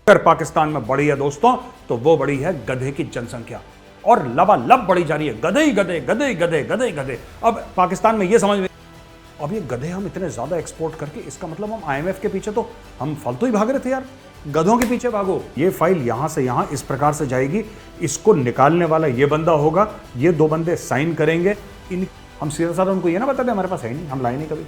अगर पाकिस्तान में बढ़ी है दोस्तों तो वो बढ़ी है गधे की जनसंख्या और लबालब बढ़ी जा रही है। गधे ही गधे, गधे ही गधे, गधे ही गधे। अब पाकिस्तान में ये समझ में, अब ये गधे हम इतने ज्यादा एक्सपोर्ट करके, इसका मतलब हम आईएमएफ के पीछे तो हम फालतू ही भाग रहे थे यार। गधों के पीछे भागो। ये फाइल यहां से यहां इस प्रकार से जाएगी, इसको निकालने वाला ये बंदा होगा, ये दो बंदे साइन करेंगे। हम सीधा साधा उनको ये ना बता दें हमारे पास है नहीं, हम लाए नहीं कभी।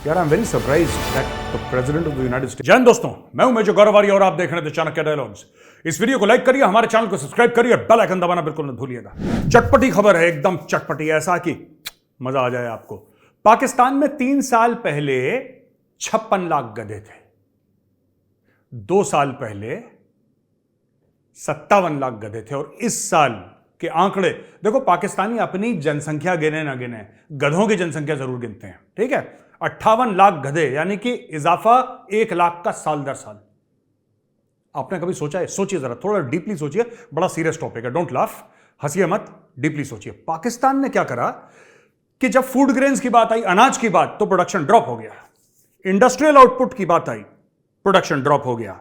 यार I am very surprised that the president of the United states. जय हिंद दोस्तों, मैं हूं मेजर गौरव आर्य और आप देख रहे थे चाणक्य डायलॉग्स। इस वीडियो को लाइक करिए, हमारे चैनल को सब्सक्राइब करिए, बेल आइकन दबाना बिल्कुल न भूलिएगा। चटपटी खबर है, एकदम चटपटी, ऐसा कि मजा आ जाए आपको। पाकिस्तान में 3 साल पहले 56 लाख गधे थे, 2 साल पहले 57 लाख गधे थे, और इस साल के आंकड़े देखो। पाकिस्तानी अपनी जनसंख्या गिने ना गिने, गधों की जनसंख्या जरूर गिनते हैं, ठीक है। 58 लाख गधे, यानी कि इजाफा 1 लाख का साल दर साल। आपने कभी सोचा है? सोचिए जरा, थोड़ा डीपली सोचिए, बड़ा सीरियस टॉपिक है, डोंट लाफ, हंसिए मत, डीपली सोचिए। पाकिस्तान ने क्या करा कि जब फूड ग्रेन्स की बात आई, अनाज की बात, तो प्रोडक्शन ड्रॉप हो गया। इंडस्ट्रियल आउटपुट की बात आई, प्रोडक्शन ड्रॉप हो गया।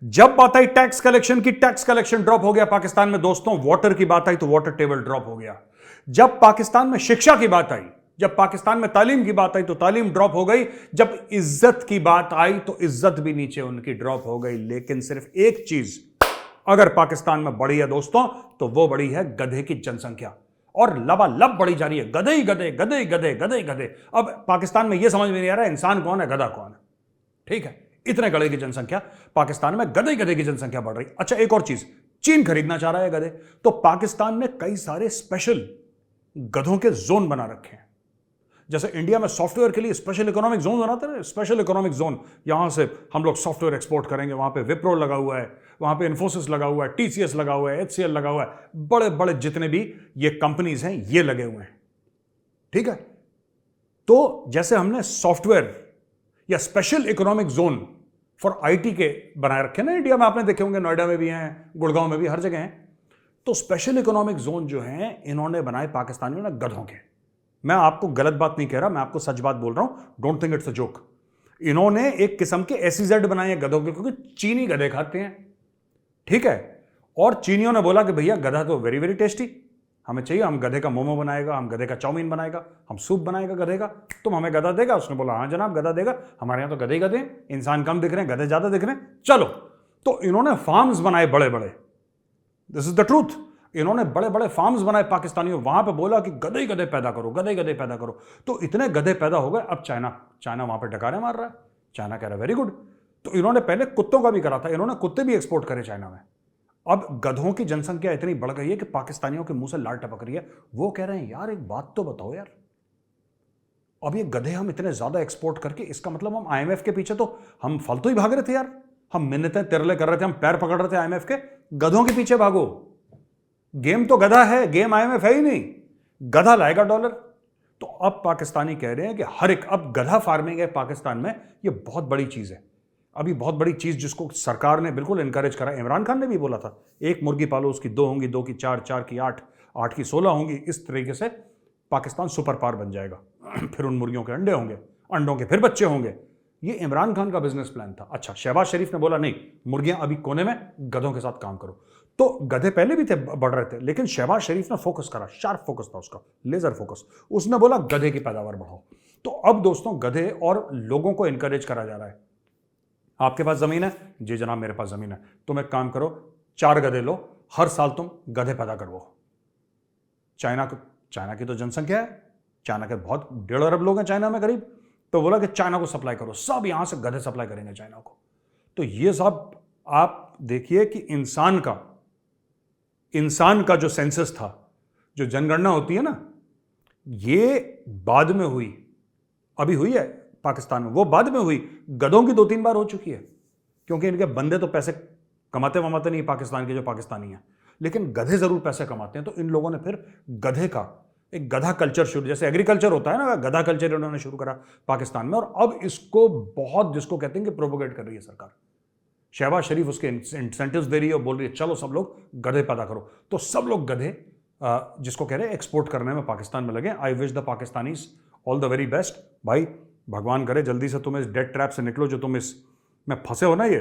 जब बात आई टैक्स कलेक्शन की, टैक्स कलेक्शन ड्रॉप हो गया पाकिस्तान में दोस्तों। वाटर की बात आई तो वाटर टेबल ड्रॉप हो गया। जब पाकिस्तान में शिक्षा की बात आई, जब पाकिस्तान में तालीम की बात आई तो तालीम ड्रॉप हो गई। जब इज्जत की बात आई तो इज्जत भी नीचे उनकी ड्रॉप हो गई। लेकिन सिर्फ एक चीज अगर पाकिस्तान में बढ़ी है दोस्तों तो वो बढ़ी है गधे की जनसंख्या, और लबालब बढ़ी जा रही है। गधे ही गधे, गधे ही गधे, गधे ही गधे। अब पाकिस्तान में यह समझ में नहीं आ रहा है इंसान कौन है, गधा कौन है, ठीक है। इतने गधे की जनसंख्या पाकिस्तान में, गधे गधे की जनसंख्या बढ़ रही। अच्छा, एक और चीज, चीन खरीदना चाह रहा है गधे, तो पाकिस्तान ने कई सारे स्पेशल गधों के जोन बना रखे हैं। जैसे इंडिया में सॉफ्टवेयर के लिए स्पेशल इकोनॉमिक जोन बनाते हैं, स्पेशल इकोनॉमिक जोन, यहां से हम लोग सॉफ्टवेयर एक्सपोर्ट करेंगे, वहां पे विप्रो लगा हुआ है, वहां पे इन्फोसिस लगा हुआ है, टीसीएस लगा हुआ है, एचसीएल लगा हुआ है, बड़े बड़े जितने भी ये कंपनीज हैं ये लगे हुए हैं, ठीक है। तो जैसे हमने सॉफ्टवेयर या special economic zone for IT के बनाए रखे ना इंडिया में, आपने देखे होंगे, नोएडा में भी हैं, गुड़गांव में भी, हर जगह हैं। तो स्पेशल इकोनॉमिक जोन जो हैं इन्होंने बनाए पाकिस्तानियों ने गधों के। मैं आपको गलत बात नहीं कह रहा, मैं आपको सच बात बोल रहा हूं, don't think it's a joke. इन्होंने एक किस्म के एसईजेड बनाए हैं गधों के, क्योंकि चीनी गधे खाते हैं, ठीक है। और चीनियों ने बोला कि भैया गधा तो वेरी वेरी टेस्टी, हमें चाहिए, हम गधे का मोमो बनाएगा, हम गधे का चाउमीन बनाएगा, हम सूप बनाएगा गधे का, तुम हमें गधा देगा। उसने बोला हाँ जनाब गधा देगा, हमारे यहां तो गधे ही गधे, इंसान कम दिख रहे हैं, गधे ज्यादा दिख रहे हैं, चलो। तो इन्होंने फार्म्स बनाए बड़े बड़े, दिस इज द ट्रूथ। इन्होंने बड़े बड़े फार्म्स बनाए पाकिस्तानियों, वहां पे बोला कि गधे ही गधे पैदा करो, गधे गधे पैदा करो। तो इतने गधे पैदा हो गए। अब चाइना वहां पे डकारे मार रहा है, चाइना कह रहा है वेरी गुड। तो इन्होंने पहले कुत्तों का भी करा था, इन्होंने कुत्ते भी एक्सपोर्ट करे चाइना में। अब गधों की जनसंख्या इतनी बढ़ गई है कि पाकिस्तानियों के मुंह से लार टपक रही है। वो कह रहे हैं यार एक बात तो बताओ यार, अब ये गधे हम इतने ज्यादा एक्सपोर्ट करके, इसका मतलब हम आईएमएफ के पीछे तो हम फालतू ही भाग रहे थे यार। हम मिन्नतें तिरले कर रहे थे, हम पैर पकड़ रहे थे आईएमएफ के। गधों के पीछे भागो, गेम तो गधा है, गेम आईएमएफ है ही नहीं, गधा लाएगा डॉलर। तो अब पाकिस्तानी कह रहे हैं कि हर एक, अब गधा फार्मिंग है पाकिस्तान में, ये बहुत बड़ी चीज है। अभी बहुत बड़ी चीज जिसको सरकार ने बिल्कुल इनकरेज करा। इमरान खान ने भी बोला था एक मुर्गी पालो, उसकी 2 होंगी, 2 की 4, 4 की 8, 8 की 16 होंगी। इस तरीके से पाकिस्तान सुपर पावर बन जाएगा। फिर उन मुर्गियों के अंडे होंगे, अंडों के फिर बच्चे होंगे। ये इमरान खान का बिजनेस प्लान था। अच्छा, शहबाज शरीफ ने बोला नहीं, मुर्गियां अभी कोने में, गधों के साथ काम करो। तो गधे पहले भी थे, बढ़ रहे थे, लेकिन शहबाज शरीफ ने फोकस करा, शार्प फोकस था उसका, लेजर फोकस। उसने बोला गधे की पैदावार बढ़ाओ। तो अब दोस्तों गधे और लोगों को इनकरेज करा जा रहा है। आपके पास जमीन है? जी जनाब मेरे पास जमीन है। तुम एक काम करो, 4 गधे लो, हर साल तुम गधे पैदा करवाओ। चाइना की तो जनसंख्या है, चाइना के बहुत 1.5 अरब लोग हैं चाइना में करीब। तो बोला कि चाइना को सप्लाई करो, सब यहां से गधे सप्लाई करेंगे चाइना को। तो ये सब आप देखिए कि इंसान का जो सेंसस था, जो जनगणना होती है ना, ये बाद में हुई, अभी हुई है पाकिस्तान में, वो बाद में हुई। गधों की 2-3 बार हो चुकी है, क्योंकि इनके बंदे तो पैसे कमाते वमाते नहीं पाकिस्तान के जो पाकिस्तानी हैं, लेकिन गधे जरूर पैसे कमाते हैं। तो इन लोगों ने फिर गधे का एक गधा कल्चर शुरू, जैसे एग्रीकल्चर होता है ना, गधा कल्चर इन्होंने शुरू करा पाकिस्तान में। और अब इसको बहुत, जिसको कहते हैं कि प्रोपोगेट कर रही है सरकार। शहबाज शरीफ उसके इंसेंटिव्स दे रही है और बोल रही है चलो सब लोग गधे पैदा करो। तो सब लोग गधे जिसको कह रहे हैं एक्सपोर्ट करने में पाकिस्तान में लगे। I wish the Pakistanis all the very best. भाई भगवान करे जल्दी से तुम इस डेट ट्रैप से निकलो जो तुम इस में फंसे हो ना। ये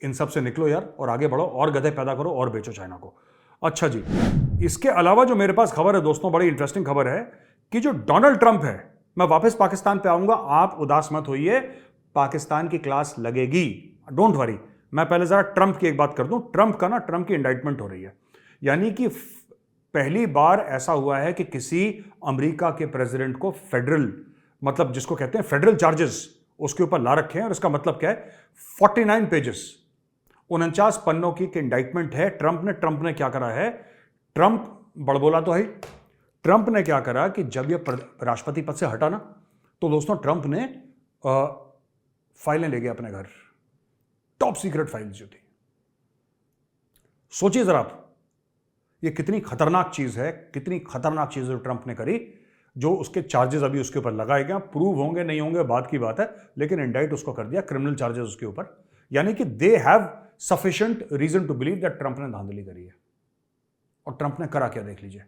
इन सब से निकलो यार और आगे बढ़ो और गधे पैदा करो और बेचो चाइना को। अच्छा जी, इसके अलावा जो मेरे पास खबर है दोस्तों, बड़ी इंटरेस्टिंग खबर है कि जो डोनाल्ड ट्रंप है, मैं वापस पाकिस्तान पे आऊंगा, आप उदास मत होइए, पाकिस्तान की क्लास लगेगी, डोंट वरी। मैं पहले जरा ट्रंप की एक बात कर दूं। ट्रंप की इंडाइटमेंट हो रही है, यानी कि पहली बार ऐसा हुआ है कि किसी अमेरिका के प्रेसिडेंट को फेडरल, मतलब जिसको कहते हैं फेडरल चार्जेस, उसके ऊपर ला रखे हैं। और इसका मतलब क्या है, 49 पेजेस, 49 पन्नों की इंडाइटमेंट है। ट्रंप ने क्या करा है, ट्रंप बड़बोला तो है। ट्रंप ने क्या करा कि जब यह राष्ट्रपति पद से हटा ना, तो दोस्तों ट्रंप ने फाइलें ले गए अपने घर, टॉप सीक्रेट फाइल्स जो थी। सोचिए जरा आप, ये कितनी खतरनाक चीज है, कितनी खतरनाक चीज जो ट्रंप ने करी, जो उसके चार्जेस अभी उसके ऊपर लगाए गए, प्रूव होंगे नहीं होंगे बात की बात है, लेकिन इंडाइट उसको कर दिया, क्रिमिनल चार्जेस उसके ऊपर। यानी कि they have sufficient reason to believe that Trump ने धांधली करी है। और ट्रंप ने करा क्या, देख लीजिए।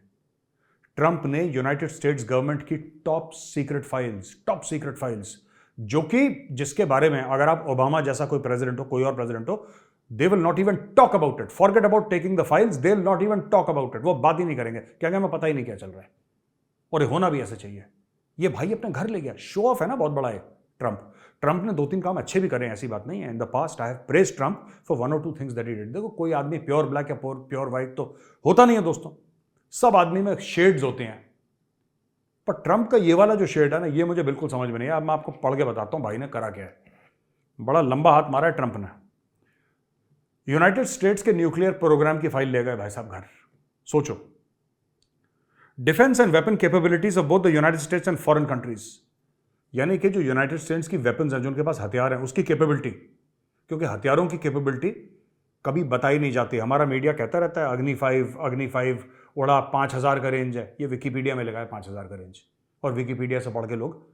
ट्रंप ने यूनाइटेड स्टेट्स गवर्नमेंट की टॉप सीक्रेट फाइल्स, जो कि जिसके बारे में अगर आप ओबामा जैसा कोई प्रेसिडेंट हो, कोई और प्रेसिडेंट हो, they will not even talk about it, forget about taking the files, they will not even talk about it, वो बात ही नहीं करेंगे, क्या हमें पता ही नहीं क्या चल रहा है। और ये होना भी ऐसे चाहिए। ये भाई अपने घर ले गया, शो ऑफ है ना, बहुत बड़ा है ट्रंप ने 2-3 काम अच्छे भी करे, ऐसी बात नहीं है। In the past I have praised Trump for 1 or 2 things that he did. देखो, कोई आदमी प्योर ब्लैक या प्योर व्हाइट तो होता नहीं है दोस्तों, सब आदमी में शेड्स होते हैं। पर ट्रंप का ये वाला जो शेड है ना, ये मुझे बिल्कुल समझ में नहीं है। अब मैं आपको पढ़ के बताता हूं भाई ने करा क्या है। बड़ा लंबा हाथ मारा है ट्रंप ने। यूनाइटेड स्टेट्स के न्यूक्लियर प्रोग्राम की फाइल ले गए भाई साहब घर। सोचो, defence and weapon capabilities of both the United States and foreign countries, यानी कि जो यूनाइटेड स्टेट्स की वेपन्स हैं, जो उनके पास हथियार हैं, उसकी कैपेबिलिटी, क्योंकि हथियारों की कैपेबिलिटी कभी बताई नहीं जाती। हमारा मीडिया कहता रहता है अग्नि 5 उड़ा 5000 का रेंज है, ये विकीपीडिया में लगा है 5000 का रेंज, और विकीपीडिया से पढ़ के लोग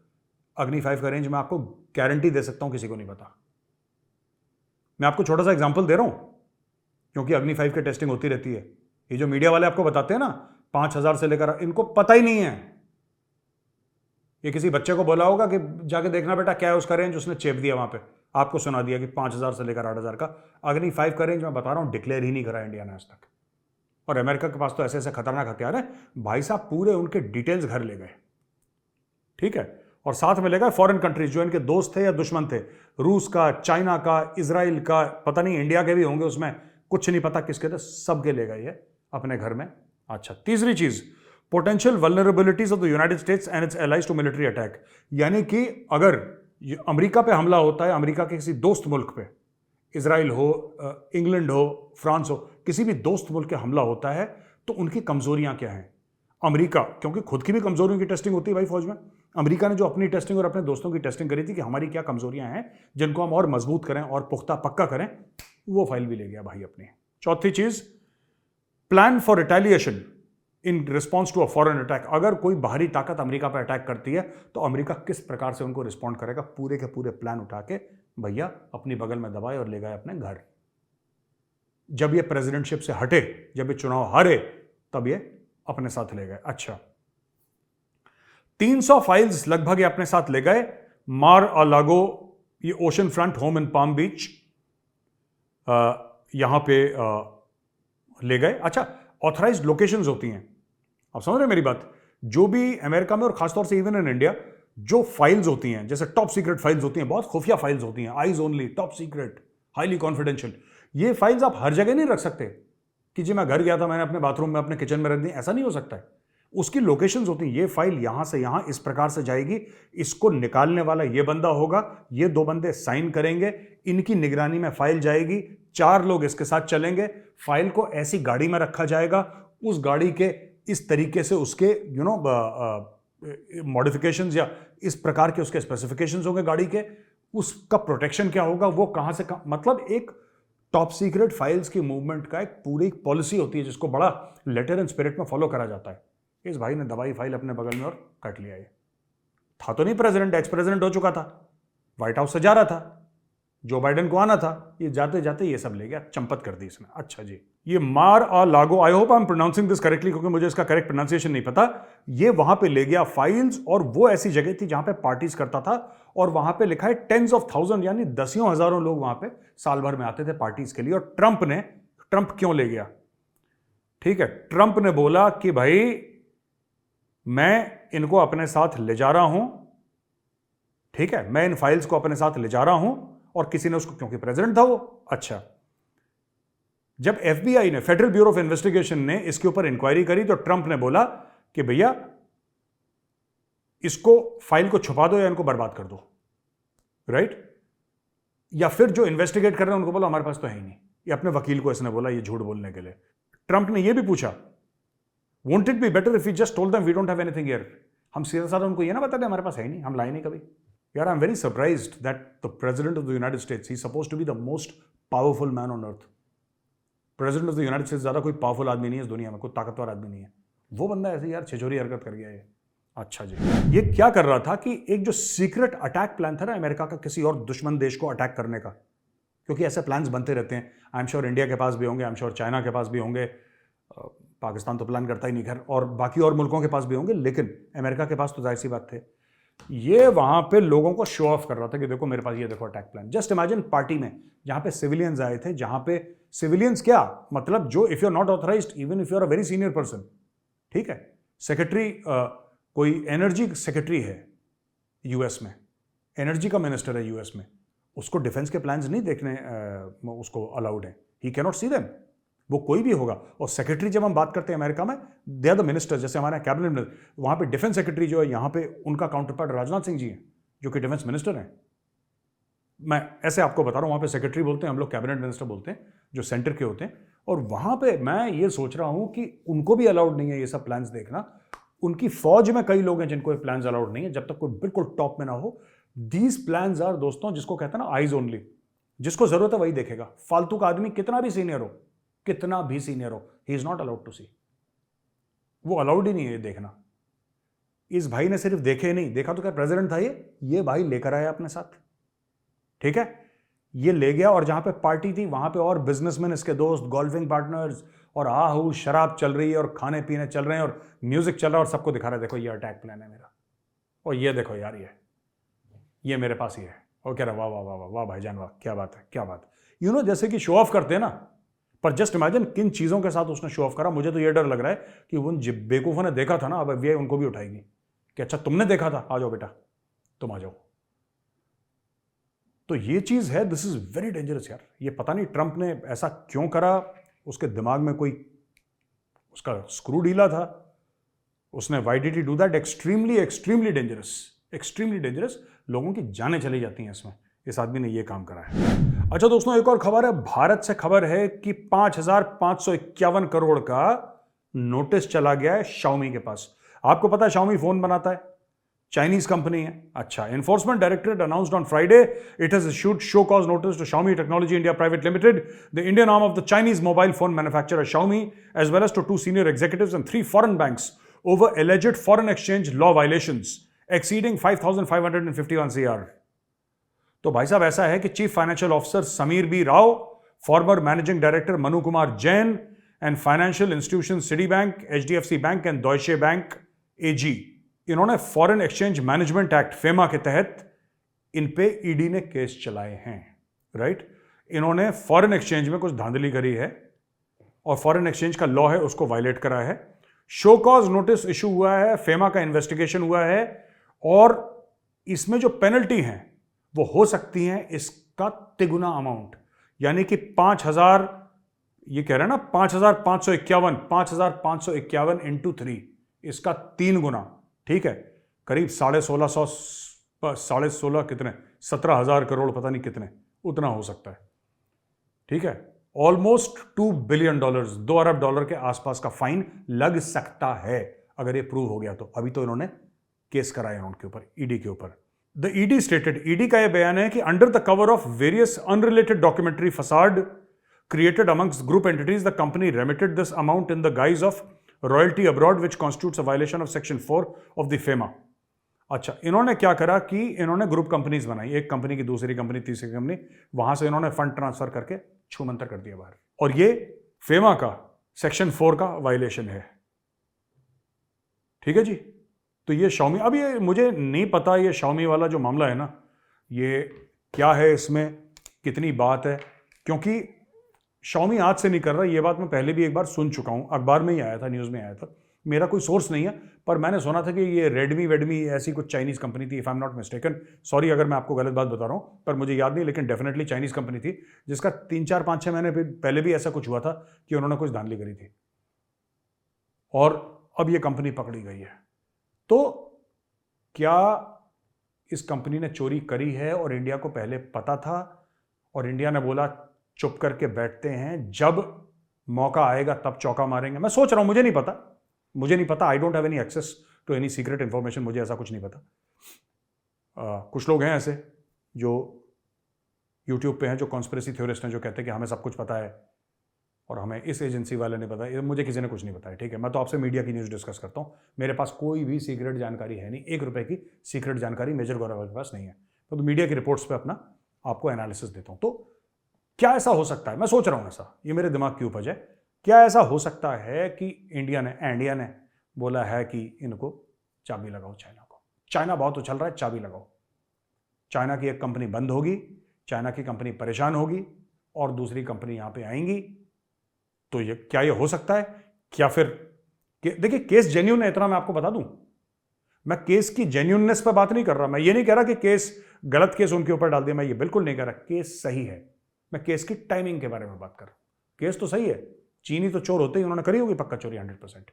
अग्नि 5 का रेंज मैं आपको गारंटी दे सकता हूं किसी को नहीं पता। मैं आपको छोटा सा एग्जांपल दे रहा हूं, क्योंकि अग्नि 5 की टेस्टिंग होती रहती है। ये जो मीडिया वाले आपको बताते हैं ना 5000 से लेकर, इनको पता ही नहीं है। ये किसी बच्चे को बोला होगा कि जाके देखना बेटा क्या है उसका रेंज, उसने चेप दिया वहां पे, आपको सुना दिया कि 5000 से लेकर 8000 का। अग्नि 5 का रेंज मैं बता रहा हूं डिक्लेयर ही नहीं करा इंडिया ने आज तक। और अमेरिका के पास तो ऐसे ऐसे खतरनाक हथियार है भाई साहब, पूरे उनके डिटेल्स घर ले गए, ठीक है। और साथ में ले गए फॉरेन कंट्रीज जो इनके दोस्त थे या दुश्मन थे, रूस का, चाइना का, इजराइल का, पता नहीं इंडिया के भी होंगे उसमें, कुछ नहीं पता किसके थे, सबके ले गए ये अपने घर में। अच्छा, तीसरी चीज, potential vulnerabilities of the United States and its allies to military attack, यानी कि अगर अमेरिका पे हमला होता है, अमेरिका के किसी दोस्त मुल्क पे, इजराइल हो, इंग्लैंड हो, फ्रांस हो, किसी भी दोस्त मुल्क के हमला होता है, तो उनकी कमजोरियां क्या हैं। अमेरिका, क्योंकि खुद की भी कमजोरियों की टेस्टिंग होती है भाई फौज में, अमेरिका ने जो अपनी टेस्टिंग और अपने दोस्तों की टेस्टिंग करी थी कि हमारी क्या कमजोरियां हैं जिनको हम और मजबूत करें और पुख्ता पक्का करें, वो फाइल भी ले गया भाई अपनी। चौथी चीज, plan for retaliation in response to a foreign attack, अगर कोई बाहरी ताकत अमेरिका पर अटैक करती है तो अमेरिका किस प्रकार से उनको रिस्पॉन्ड करेगा, पूरे के पूरे प्लान उठा के भैया अपनी बगल में दबाए और ले गए अपने घर। जब ये प्रेसिडेंटशिप से हटे, जब ये चुनाव हारे, तब ये अपने साथ ले गए। अच्छा, 300 फाइल्स लगभग ये अपने साथ ले गए। मार अ लागो, ये ocean front home in Palm Beach, यहां पे ले गए। अच्छा, ऑथराइज्ड लोकेशंस होती हैं, आप समझ रहे हैं मेरी बात। जो भी अमेरिका में और खासतौर से इवन इन इंडिया जो फाइल्स होती हैं, जैसे टॉप सीक्रेट फाइल्स होती हैं, बहुत खुफिया फाइल्स होती हैं, eyes only, top secret, highly confidential, ये फाइल्स आप हर जगह नहीं रख सकते कि जी मैं घर गया था, मैंने अपने बाथरूम में, अपने किचन में रख दी, ऐसा नहीं हो सकता है। उसकी लोकेशंस होती हैं। ये फाइल यहां से यहां इस प्रकार से जाएगी, इसको निकालने वाला ये बंदा होगा, ये 2 बंदे साइन करेंगे, इनकी निगरानी में फाइल जाएगी, 4 लोग इसके साथ चलेंगे, फाइल को ऐसी गाड़ी में रखा जाएगा, उस गाड़ी के इस तरीके से उसके मॉडिफिकेशंस या इस प्रकार के उसके स्पेसिफिकेशंस होंगे गाड़ी के, उसका प्रोटेक्शन क्या होगा, वो कहां से मतलब एक टॉप सीक्रेट फाइल्स की मूवमेंट का एक पूरी पॉलिसी होती है जिसको बड़ा लेटर एंड स्पिरिट में फॉलो करा जाता है। इस भाई ने दबाई फाइल अपने बगल में और काट लिया। ये था तो नहीं प्रेसिडेंट, एक्स प्रेसिडेंट हो चुका था, व्हाइट हाउस से जा रहा था, जो बाइडेन को आना था, ये जाते जाते ये सब ले गया, चंपत कर दी इसने। अच्छा जी, ये मार आ लागो, I hope I am pronouncing this correctly, क्योंकि मुझे इसका करेक्ट प्रोनाउंसिएशन नहीं पता। ये वहां पे ले गया फाइल्स, और वो ऐसी जगह थी जहां पे पार्टीज करता था, और वहां पे लिखा है टेंस ऑफ थाउजेंड, यानी दसियों हजारों लोग वहां पे साल भर में आते थे पार्टीज के लिए। और ट्रंप क्यों ले गया? ठीक है, ट्रंप ने बोला कि भाई मैं इनको अपने साथ ले जा रहा हूं, ठीक है, मैं इन फाइल्स को अपने साथ ले जा रहा हूं, और किसी ने उसको, क्योंकि प्रेसिडेंट था वो। अच्छा, जब एफबीआई ने, फेडरल ब्यूरो ऑफ इन्वेस्टिगेशन ने इसके ऊपर इंक्वायरी करी, तो ट्रंप ने बोला कि भैया इसको, फाइल को छुपा दो या इनको बर्बाद कर दो, राइट? या फिर जो इन्वेस्टिगेट कर रहे हैं उनको बोला हमारे पास तो है ही नहीं। ये अपने वकील को इसने बोला, ये झूठ बोलने के लिए। ट्रंप ने ये भी पूछा, won't it be better if we just told them we don't have anything here? हम सीधा साधा उनको ये ना बता दें हमारे पास है ही नहीं, हम लाए नहीं कभी। यार, I am very surprised that the president of the United States, he supposed to be the most powerful man on earth. President of the United States ज्यादा कोई पावरफुल आदमी नहीं है इस दुनिया में, कोई ताकतवर आदमी नहीं है। वो बंदा ऐसे यार छिछोरी हरकत कर गया ये। अच्छा जी, ये क्या कर रहा था कि एक जो सीक्रेट अटैक प्लान था ना अमेरिका का, किसी और दुश्मन देश को अटैक करने का, क्योंकि ऐसे प्लान्स बनते रहते हैं। आई एम श्योर इंडिया के पास भी होंगे, आई एम श्योर चाइना के पास भी होंगे, पाकिस्तान तो प्लान करता ही नहीं, घर, और बाकी और मुल्कों के पास भी होंगे, लेकिन अमेरिका के पास तो जाहिर सी बात थे। ये वहां पे लोगों को शो ऑफ कर रहा था कि देखो मेरे पास ये देखो attack plan. Just imagine party में जहां पे सिविलियंस आए थे, जहां पे सिविलियंस क्या मतलब, जो if you are not authorised, even if you are a very senior person, ठीक है, सेक्रेटरी, कोई एनर्जी सेक्रेटरी है यूएस में, एनर्जी का मिनिस्टर है यूएस में, उसको डिफेंस के प्लान्स नहीं देखने उसको अलाउड है, he can not see them. वो कोई भी होगा। और सेक्रेटरी जब हम बात करते हैं अमेरिका में, दे आर द मिनिस्टर, जैसे हमारे कैबिनेट में, वहां पे डिफेंस सेक्रेटरी जो है, यहां पे उनका काउंटर पार्ट राजनाथ सिंह जी हैं, जो कि डिफेंस मिनिस्टर हैं। मैं ऐसे आपको बता रहा हूं, वहां पे सेक्रेटरी बोलते हैं, हम लोग कैबिनेट मिनिस्टर बोलते हैं, जो सेंटर के होते हैं। और वहां पे मैं ये सोच रहा हूं कि उनको भी अलाउड नहीं है ये सब प्लान्स देखना। उनकी फौज में कई लोग हैं जिनको ये प्लान्स अलाउड नहीं है, जब तक कोई बिल्कुल टॉप में ना हो। दीज प्लान्स आर, दोस्तों, जिसको कहते हैं ना आइज ओनली, जिसको जरूरत है वही देखेगा। फालतू का आदमी कितना भी सीनियर हो, कितना भी सीनियर हो, he is not allowed to see. वो अलाउड ही नहीं है देखना। इस भाई ने सिर्फ देखे नहीं, देखा तो क्या प्रेसिडेंट था ये भाई लेकर आया अपने साथ, ठीक है, ये ले गया। और जहां पे पार्टी थी वहां पे और बिजनेसमैन, इसके दोस्त, गोल्फिंग पार्टनर्स, और आहू शराब चल रही है, और खाने पीने चल रहे हैं, और म्यूजिक चल रहा है, और सबको दिखा रहा है देखो ये अटैक प्लान है मेरा, और ये देखो यार ये मेरे पास ही है। और कह रहा वाह वाह वाह वाह वाह भाईजान वाह, क्या बात है, क्या बात है। यू नो, जैसे कि शो ऑफ करते हैं ना, पर जस्ट इमेजिन किन चीजों के साथ उसने शो ऑफ करा। मुझे तो ये डर लग रहा है कि उन बेवकूफों ने देखा था ना, अब ये उनको भी उठाएगी कि अच्छा तुमने देखा था, आ जाओ बेटा, तुम आ जाओ। तो ये चीज है, दिस इज वेरी डेंजरस यार। ये पता नहीं ट्रंप ने ऐसा क्यों करा, उसके दिमाग में कोई उसका स्क्रू ढीला था, उसने why did he do that. Extremely extremely dangerous, extremely dangerous. लोगों की जानें चली जाती हैं इसमें, इस आदमी ने ये काम करा है। अच्छा दोस्तों, एक और खबर है, भारत से खबर है कि 5,551 करोड़ का नोटिस चला गया है Xiaomi के पास। आपको पता है Xiaomi फोन बनाता है, चाइनीज कंपनी है। अच्छा, enforcement directorate announced on Friday it has issued show cause notice to Xiaomi Technology India Private Limited, the Indian arm of the Chinese mobile phone manufacturer Xiaomi, as well as to 2 senior executives and 3 foreign banks over alleged foreign exchange law violations exceeding 5,551 CR. तो भाई साहब ऐसा है कि chief financial officer Sameer B Rao, former managing director Manu Kumar Jain, and financial institution Citi bank, HDFC bank and Deutsche bank AG, इन्होंने foreign exchange management act FEMA के तहत इन पे ईडी ने केस चलाए हैं, राइट। इन्होंने फॉरेन एक्सचेंज में कुछ धांधली करी है और फॉरेन एक्सचेंज का लॉ है उसको वायलेट करा है। शो कॉज नोटिस इशू हुआ है, फेमा का इन्वेस्टिगेशन हुआ है, और इसमें जो पेनल्टी है वो हो सकती है इसका तिगुना अमाउंट, यानी कि 5,000, ये कह रहे हैं ना 5,551 इंटू 3, इसका 3 गुना, ठीक है, करीब 16,500 कितने 17,000 करोड़, पता नहीं कितने, उतना हो सकता है, ठीक है। ऑलमोस्ट $2 बिलियन, $2 अरब के आसपास का फाइन लग सकता है अगर ये प्रूव हो गया तो। अभी तो इन्होंने केस कराया उनके ऊपर, ईडी के ऊपर। द ईडी स्टेटेड, ईडी का यह बयान है कि under the cover of various unrelated documentary facade created amongst group entities, the company remitted this amount in the guise of royalty abroad, which constitutes a violation of Section 4 of the FEMA. अच्छा, इन्होंने क्या करा कि इन्होंने group companies बनाई, एक company की दूसरी कंपनी तीसरी कंपनी, वहां से इन्होंने फंड ट्रांसफर करके छूमंतर कर दिया बाहर। और ये फेमा का सेक्शन 4 का वायलेशन है। ठीक है जी। तो ये Xiaomi, अब ये मुझे नहीं पता ये Xiaomi वाला जो मामला है ना, ये क्या है, इसमें कितनी बात है, क्योंकि Xiaomi आज से नहीं कर रहा, ये बात मैं पहले भी एक बार सुन चुका हूं, अखबार में ही आया था, न्यूज में आया था, मेरा कोई सोर्स नहीं है, पर मैंने सुना था कि ये रेडमी ऐसी कुछ चाइनीज कंपनी थी, if I am not mistaken, sorry अगर मैं आपको गलत बात बता रहा हूं, पर मुझे याद नहीं, लेकिन डेफिनेटली चाइनीज कंपनी थी, जिसका 3-4-5-6 महीने पहले भी ऐसा कुछ हुआ था कि उन्होंने कुछ धांधली करी थी, और अब ये कंपनी पकड़ी गई है। तो क्या इस कंपनी ने चोरी करी है और इंडिया को पहले पता था, और इंडिया ने बोला चुप करके बैठते हैं, जब मौका आएगा तब चौका मारेंगे? मैं सोच रहा हूं, मुझे नहीं पता, I don't have any access to any secret information, मुझे ऐसा कुछ नहीं पता। कुछ लोग हैं ऐसे जो यूट्यूब पे हैं, जो कॉन्स्पिरेसी थ्योरिस्ट हैं, जो कहते हैं कि हमें सब कुछ पता है और हमें इस एजेंसी वाले ने पता है, मुझे किसी ने कुछ नहीं बताया। ठीक है, मैं तो आपसे मीडिया की न्यूज़ डिस्कस करता हूँ, मेरे पास कोई भी सीक्रेट जानकारी है नहीं, 1 रुपए की सीक्रेट जानकारी मेजर गौरव के पास नहीं है, तो मीडिया की रिपोर्ट्स पे अपना आपको एनालिसिस देता हूँ। तो क्या ऐसा हो सकता है, मैं सोच रहा हूँ ऐसा, ये मेरे दिमाग की उपज है, क्या ऐसा हो सकता है कि इंडिया ने बोला है कि इनको चाबी लगाओ, चाइना बहुत उछल रहा है, चाबी लगाओ, चाइना की एक कंपनी बंद होगी, चाइना की कंपनी परेशान होगी और दूसरी कंपनी यहां पे आएंगी, तो ये क्या ये हो सकता है? क्या फिर देखिए, केस जेन्युइन है, इतना मैं आपको बता दूं, मैं केस की जेन्युइननेस पर बात नहीं कर रहा, मैं ये नहीं कह रहा कि केस गलत केस उनके ऊपर डाल दिया, मैं ये बिल्कुल नहीं कह रहा, केस सही है, मैं केस की टाइमिंग के बारे में बात कर रहा हूं। केस तो सही है, चीनी तो चोर होते ही उन्होंने करी होगी पक्का चोरी 100%,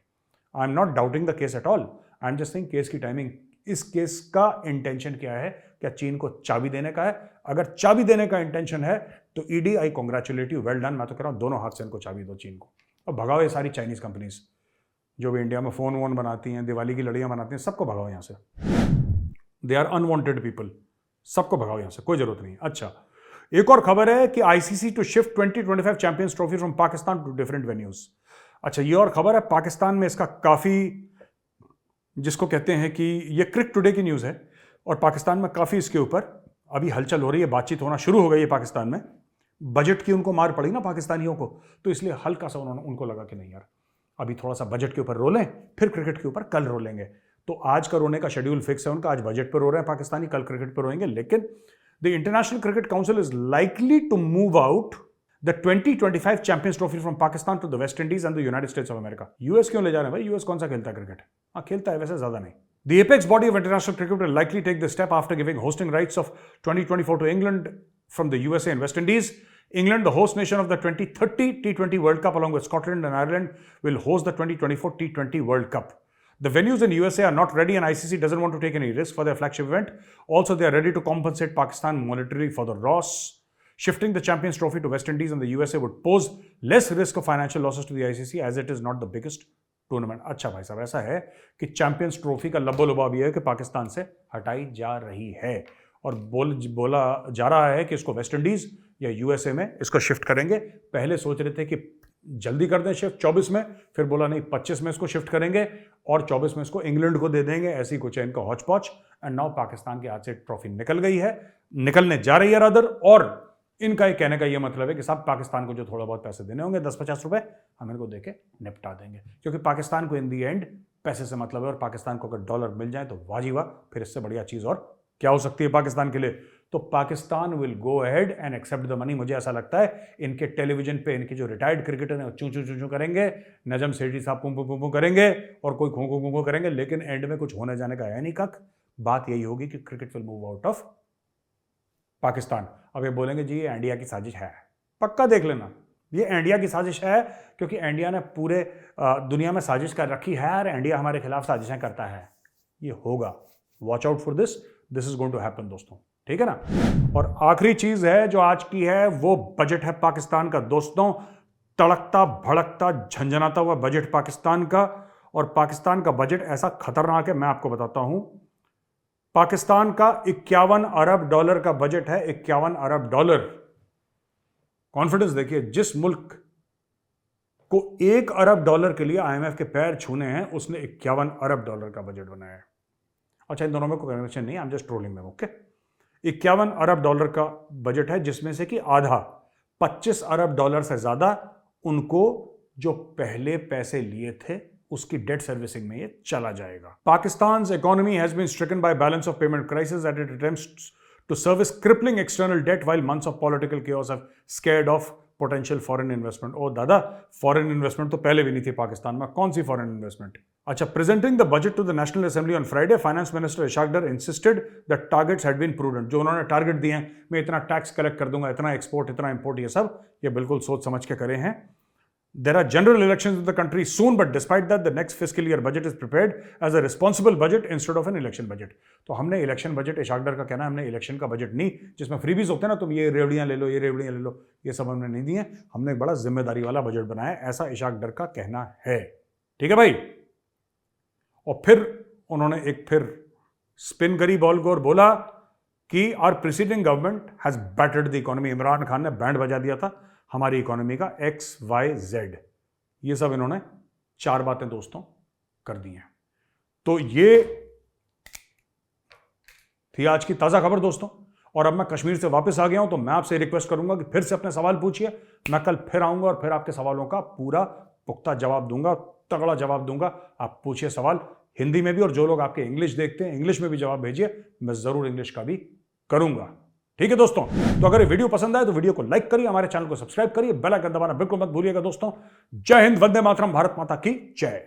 I am not doubting the case at all, I am just saying case की टाइमिंग, इस केस का इंटेंशन क्या है, क्या चीन को चाबी देने का है? अगर चाबी देने का इंटेंशन है तो ED, I congratulate you, well done, मैं तो कह रहा हूं दोनों हाथ से इनको चाबी दो चीन को, और भगाओ ये सारी चाइनीज कंपनीज जो भी इंडिया में फोन वोन बनाती हैं, दिवाली की लड़ियां बनाती हैं, सबको भगाओ यहां से, दे आर अनवांटेड पीपल, सबको भगाओ यहां से, कोई जरूरत नहीं। अच्छा, एक और खबर है कि ICC to shift 2025 champions trophy from Pakistan to different venues. अच्छा, ये और खबर है, पाकिस्तान में इसका काफी, जिसको कहते हैं कि ये क्रिक टुडे की न्यूज है, और पाकिस्तान में काफी इसके ऊपर अभी हलचल हो रही है, बातचीत होना शुरू हो गई है पाकिस्तान में, बजट की उनको मार पड़ी ना पाकिस्तानियों को, तो इसलिए हल्का सा उनको लगा कि नहीं यार, अभी थोड़ा सा बजट के ऊपर रोलें, फिर क्रिकेट के ऊपर कल रोलेंगे। तो आज का रोने का शेड्यूल फिक्स है उनका, आज बजट पर रो रहे हैं पाकिस्तानी, कल क्रिकेट पर रोएंगे, लेकिन the International Cricket Council is likely to move out the 2025 champions trophy from Pakistan to the West Indies and the United States of America. US क्यों ले जा रहे हैं भाई? यूएस कौन सा खेलता है क्रिकेट? हाँ खेलता है, वैसे ज्यादा नहीं। The apex body of international cricket will likely take this step after giving hosting rights of 2024 to England from the USA and West Indies. England, the host nation of the 2030 T20 World Cup, along with Scotland and Ireland, will host the 2024 T20 World Cup. The venues in USA are not ready, and ICC doesn't want to take any risk for their flagship event. Also, they are ready to compensate Pakistan monetarily for the loss. Shifting the Champions Trophy to West Indies and the USA would pose less risk of financial losses to the ICC, as it is not the biggest tournament. अच्छा भाई साहब, ऐसा है कि champions trophy का लब्बो लुबाब ये है कि पाकिस्तान से हटाई जा रही है, और बोला जा रहा है कि इसको वेस्ट इंडीज या यूएसए में इसको शिफ्ट करेंगे। पहले सोच रहे थे कि जल्दी कर दें शिफ्ट 24 में, फिर बोला नहीं 25 में इसको शिफ्ट करेंगे और 24 में इसको इंग्लैंड को दे देंगे, ऐसी कुछ है इनका हौच पौच। एंड नाउ पाकिस्तान के हाथ से ट्रॉफी निकल गई है, निकलने जा रही है रादर, और इनका एक कहने का ये मतलब है कि साहब पाकिस्तान को जो थोड़ा बहुत पैसे देने होंगे 10-50 रुपए, हम इनको देके निपटा देंगे, क्योंकि पाकिस्तान को इन दी एंड पैसे से मतलब है, और पाकिस्तान को अगर डॉलर मिल जाए तो वाजी वाह, फिर इससे बढ़िया चीज और क्या हो सकती है पाकिस्तान के लिए। तो Pakistan will go ahead and accept the money. मुझे ऐसा लगता है इनके टेलीविजन पे इनके जो रिटायर्ड क्रिकेटर हैं चू चू चू चू करेंगे, नजम सेठी साहब पुम पुम पुम करेंगे, और कोई खो खो खो करेंगे, लेकिन एंड में कुछ होने जाने का है नहीं कक। बात यही होगी कि cricket will move out of Pakistan. अब ये बोलेंगे जी ये इंडिया की साजिश है, पक्का देख लेना ये इंडिया की साजिश है, क्योंकि इंडिया ने पूरे दुनिया में साजिश कर रखी है और इंडिया हमारे खिलाफ साजिशें करता है। ये होगा, watch out for this is going to happen दोस्तों, ठीक है ना। और आखिरी चीज है जो आज की है, वो बजट है पाकिस्तान का दोस्तों, तड़कता भड़कता झंझनाता हुआ बजट पाकिस्तान का। और पाकिस्तान का बजट ऐसा खतरनाक है, मैं आपको बताता हूं। पाकिस्तान का 51 अरब डॉलर का बजट है, 51 अरब डॉलर। कॉन्फिडेंस देखिए, जिस मुल्क को 1 अरब डॉलर के लिए आईएमएफ के पैर छूने हैं, उसने 51 अरब डॉलर का बजट बनाया है। अच्छा, इन दोनों में कोई कनेक्शन नहीं, आई एम जस्ट ट्रोलिंग में, ओके। 51 अरब डॉलर का बजट है, जिसमें से कि आधा 25 अरब डॉलर से ज्यादा उनको जो पहले पैसे लिए थे उसकी डेट सर्विसिंग में ये चला जाएगा। पाकिस्तान's economy has been stricken by balance of payment crisis as it attempts to service crippling external debt while months of political chaos have scared off potential foreign investment। ओ दादा, फॉरेन इन्वेस्टमेंट तो पहले भी नहीं थी पाकिस्तान में, कौन सी फॉरेन इन्वेस्टमेंट? अच्छा, presenting the budget to the national assembly on Friday, finance minister Ishaq Dar insisted that targets had been prudent. जो उन्होंने टारगेट दिए हैं, मैं इतना टैक्स कलेक्ट कर दूंगा, इतना एक्सपोर्ट, इतना इंपोर्ट, ये सब ये बिल्कुल सोच समझ के करे हैं। There are general elections in the country soon, but despite that, the next fiscal year budget is prepared as a responsible budget instead of an election budget। तो हमने इलेक्शन बजट, इशाक डार का कहना है, हमने इलेक्शन का बजट नहीं, जिसमें freebies होते हैं ना, तुम ये रेवड़ियां ले लो, ये रेवड़ियां ले लो, ये सब हमने नहीं दिए, हमने एक बड़ा जिम्मेदारी वाला बजट बनाया, ऐसा इशाक डार का कहना है। ठीक है भाई। और फिर उन्होंने एक फिर स्पिन करी बॉल को और बोला कि our preceding government has battered the economy. Imran Khan ने बैंड बजा दिया था हमारी इकोनॉमी का, XYZ, ये सब इन्होंने 4 बातें दोस्तों कर दी हैं। तो ये थी आज की ताजा खबर दोस्तों। और अब मैं कश्मीर से वापस आ गया हूं, तो मैं आपसे रिक्वेस्ट करूंगा कि फिर से अपने सवाल पूछिए, मैं कल फिर आऊंगा और फिर आपके सवालों का पूरा पुख्ता जवाब दूंगा, तगड़ा जवाब दूंगा। आप पूछिए सवाल हिंदी में भी, और जो लोग आपके इंग्लिश देखते हैं इंग्लिश में भी जवाब भेजिए, मैं जरूर इंग्लिश का भी करूंगा। ठीक है दोस्तों, तो अगर ये वीडियो पसंद आए तो वीडियो को लाइक करिए, हमारे चैनल को सब्सक्राइब करिए, बेल आइकन दबाना बिल्कुल मत भूलिएगा दोस्तों। जय हिंद, वंदे मातरम, भारत माता की जय।